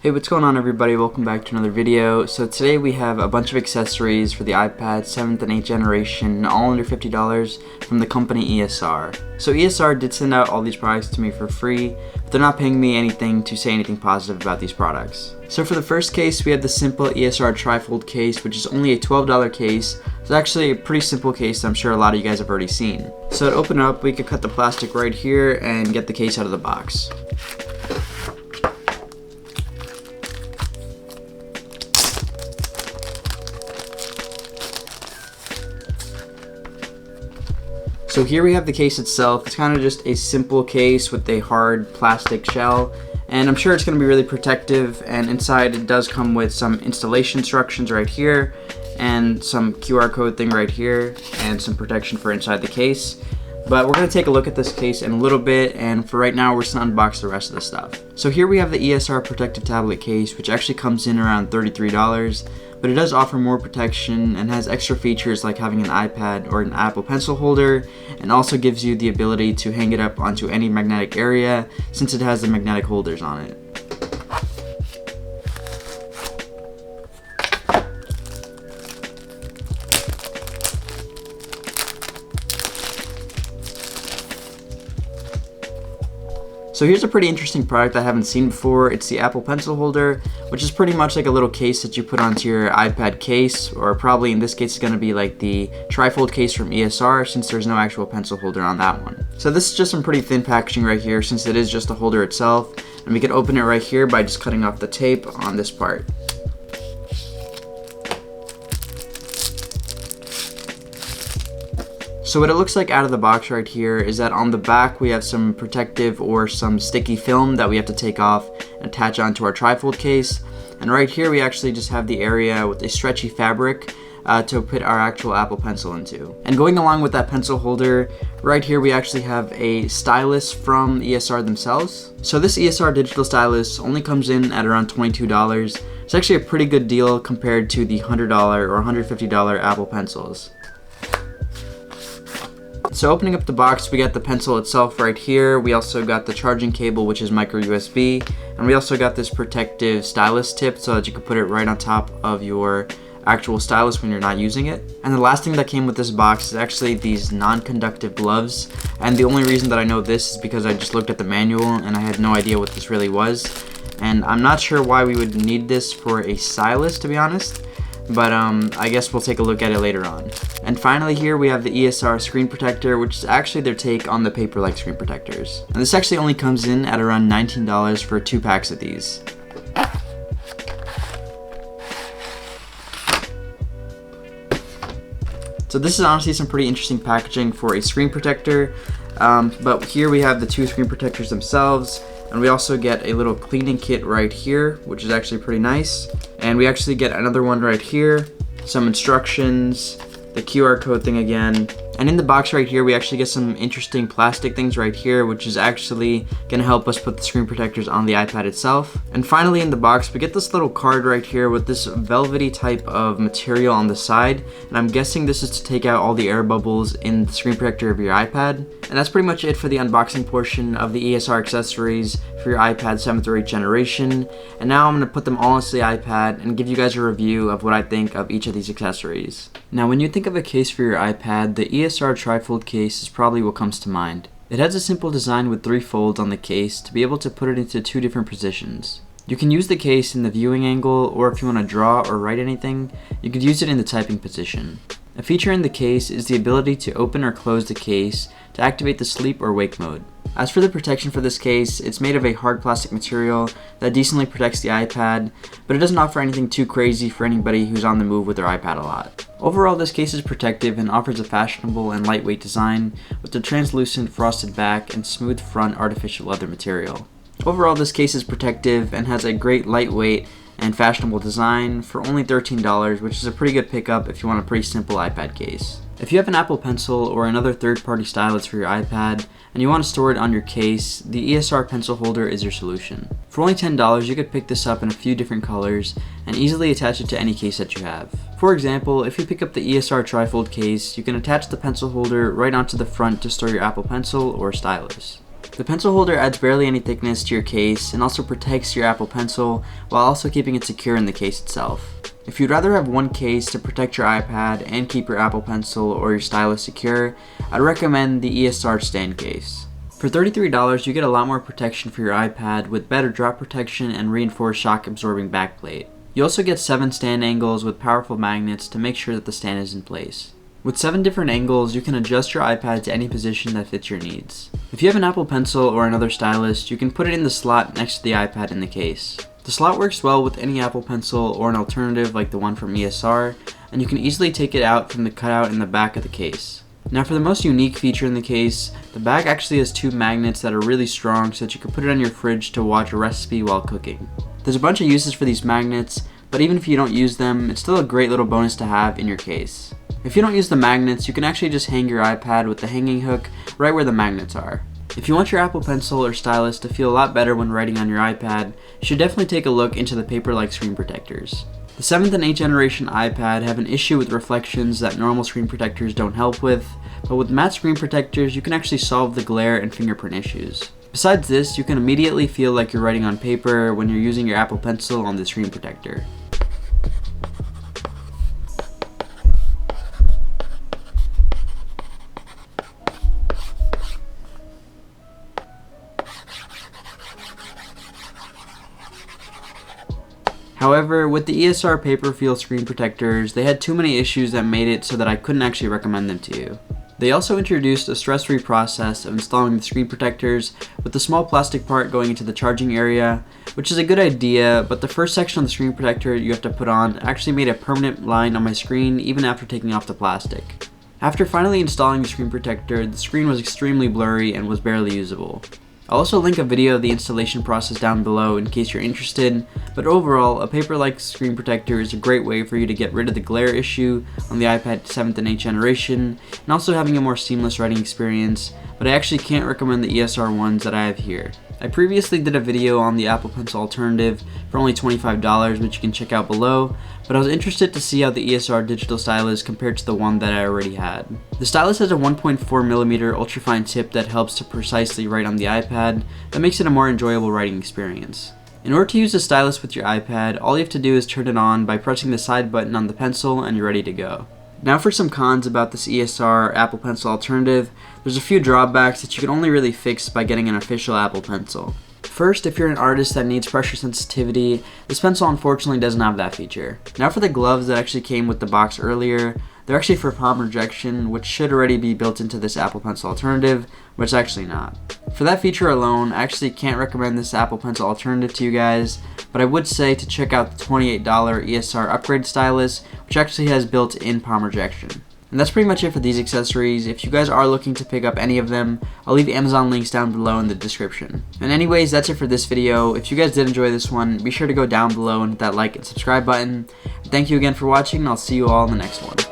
Hey, what's going on everybody? Welcome back to another video. So today we have a bunch of accessories for the iPad 7th and 8th generation, all under $50 from the company ESR. So ESR did send out all these products to me for free, but they're not paying me anything to say anything positive about these products. So for the first case, we have the simple ESR trifold case, which is only a $12 case. It's actually a pretty simple case that I'm sure a lot of you guys have already seen. So to open it up, we could cut the plastic right here and get the case out of the box. So here we have the case itself. It's kind of just a simple case with a hard plastic shell, and I'm sure it's going to be really protective. And inside it does come with some installation instructions right here, and some QR code thing right here, and some protection for inside the case. But we're going to take a look at this case in a little bit, and for right now we're just going to unbox the rest of the stuff. So here we have the ESR protective tablet case, which actually comes in around $33, but it does offer more protection and has extra features like having an iPad or an Apple Pencil holder, and also gives you the ability to hang it up onto any magnetic area since it has the magnetic holders on it. So here's a pretty interesting product I haven't seen before. It's the Apple Pencil holder, which is pretty much like a little case that you put onto your iPad case, or probably in this case it's going to be like the trifold case from ESR, since there's no actual pencil holder on that one. So this is just some pretty thin packaging right here, since it is just the holder itself, and we can open it right here by just cutting off the tape on this part. So what it looks like out of the box right here is that on the back we have some protective or some sticky film that we have to take off and attach onto our trifold case. And right here we actually just have the area with a stretchy fabric to put our actual Apple Pencil into. And going along with that pencil holder, right here we actually have a stylus from ESR themselves. So this ESR digital stylus only comes in at around $22. It's actually a pretty good deal compared to the $100 or $150 Apple Pencils. So opening up the box, we got the pencil itself right here. We also got the charging cable, which is micro USB, and we also got this protective stylus tip so that you can put it right on top of your actual stylus when you're not using it. And the last thing that came with this box is actually these non-conductive gloves, and the only reason that I know this is because I just looked at the manual and I had no idea what this really was, and I'm not sure why we would need this for a stylus, to be honest. But I guess we'll take a look at it later on. And finally here we have the ESR screen protector, which is actually their take on the paper-like screen protectors. And this actually only comes in at around $19 for 2 packs of these. So this is honestly some pretty interesting packaging for a screen protector. But here we have the 2 screen protectors themselves. And we also get a little cleaning kit right here, which is actually pretty nice. And we actually get another one right here, some instructions, the QR code thing again. And in the box right here, we actually get some interesting plastic things right here, which is actually gonna help us put the screen protectors on the iPad itself. And finally in the box, we get this little card right here with this velvety type of material on the side. And I'm guessing this is to take out all the air bubbles in the screen protector of your iPad. And that's pretty much it for the unboxing portion of the ESR accessories for your iPad 7th or 8th generation. And now I'm gonna put them all into the iPad and give you guys a review of what I think of each of these accessories. Now when you think of a case for your iPad, the ESR trifold case is probably what comes to mind. It has a simple design with 3 folds on the case to be able to put it into 2 different positions. You can use the case in the viewing angle, or if you want to draw or write anything, you could use it in the typing position. A feature in the case is the ability to open or close the case to activate the sleep or wake mode. As for the protection for this case, it's made of a hard plastic material that decently protects the iPad, but it doesn't offer anything too crazy for anybody who's on the move with their iPad a lot. Overall, this case is protective and offers a fashionable and lightweight design with a translucent frosted back and smooth front artificial leather material. Overall, this case is protective and has a great lightweight and fashionable design for only $13, which is a pretty good pickup if you want a pretty simple iPad case. If you have an Apple Pencil or another third-party stylus for your iPad and you want to store it on your case, the ESR pencil holder is your solution. For only $10, you could pick this up in a few different colors and easily attach it to any case that you have. For example, if you pick up the ESR trifold case, you can attach the pencil holder right onto the front to store your Apple Pencil or stylus. The pencil holder adds barely any thickness to your case and also protects your Apple Pencil while also keeping it secure in the case itself. If you'd rather have one case to protect your iPad and keep your Apple Pencil or your stylus secure, I'd recommend the ESR stand case. For $33, you get a lot more protection for your iPad with better drop protection and reinforced shock absorbing backplate. You also get 7 stand angles with powerful magnets to make sure that the stand is in place. With 7 different angles, you can adjust your iPad to any position that fits your needs. If you have an Apple Pencil or another stylus, you can put it in the slot next to the iPad in the case. The slot works well with any Apple Pencil or an alternative like the one from ESR, and you can easily take it out from the cutout in the back of the case. Now for the most unique feature in the case, the bag actually has 2 magnets that are really strong so that you can put it on your fridge to watch a recipe while cooking. There's a bunch of uses for these magnets, but even if you don't use them, it's still a great little bonus to have in your case. If you don't use the magnets, you can actually just hang your iPad with the hanging hook right where the magnets are. If you want your Apple Pencil or stylus to feel a lot better when writing on your iPad, you should definitely take a look into the paper-like screen protectors. The 7th and 8th generation iPad have an issue with reflections that normal screen protectors don't help with, but with matte screen protectors you can actually solve the glare and fingerprint issues. Besides this, you can immediately feel like you're writing on paper when you're using your Apple Pencil on the screen protector. However, with the ESR Paper Feel screen protectors, they had too many issues that made it so that I couldn't actually recommend them to you. They also introduced a stress-free process of installing the screen protectors with the small plastic part going into the charging area, which is a good idea, but the first section of the screen protector you have to put on actually made a permanent line on my screen even after taking off the plastic. After finally installing the screen protector, the screen was extremely blurry and was barely usable. I'll also link a video of the installation process down below in case you're interested, but overall, a paper-like screen protector is a great way for you to get rid of the glare issue on the iPad 7th and 8th generation, and also having a more seamless writing experience, but I actually can't recommend the ESR ones that I have here. I previously did a video on the Apple Pencil alternative for only $25, which you can check out below, but I was interested to see how the ESR digital stylus compared to the one that I already had. The stylus has a 1.4mm ultrafine tip that helps to precisely write on the iPad, that makes it a more enjoyable writing experience. In order to use the stylus with your iPad, all you have to do is turn it on by pressing the side button on the pencil and you're ready to go. Now for some cons about this ESR Apple Pencil alternative, there's a few drawbacks that you can only really fix by getting an official Apple Pencil. First, if you're an artist that needs pressure sensitivity, this pencil unfortunately doesn't have that feature. Now for the gloves that actually came with the box earlier, they're actually for palm rejection, which should already be built into this Apple Pencil alternative, but it's actually not. For that feature alone, I actually can't recommend this Apple Pencil alternative to you guys, but I would say to check out the $28 ESR upgrade stylus, which actually has built-in palm rejection. And that's pretty much it for these accessories. If you guys are looking to pick up any of them, I'll leave Amazon links down below in the description. And anyways, that's it for this video. If you guys did enjoy this one, be sure to go down below and hit that like and subscribe button. And thank you again for watching, and I'll see you all in the next one.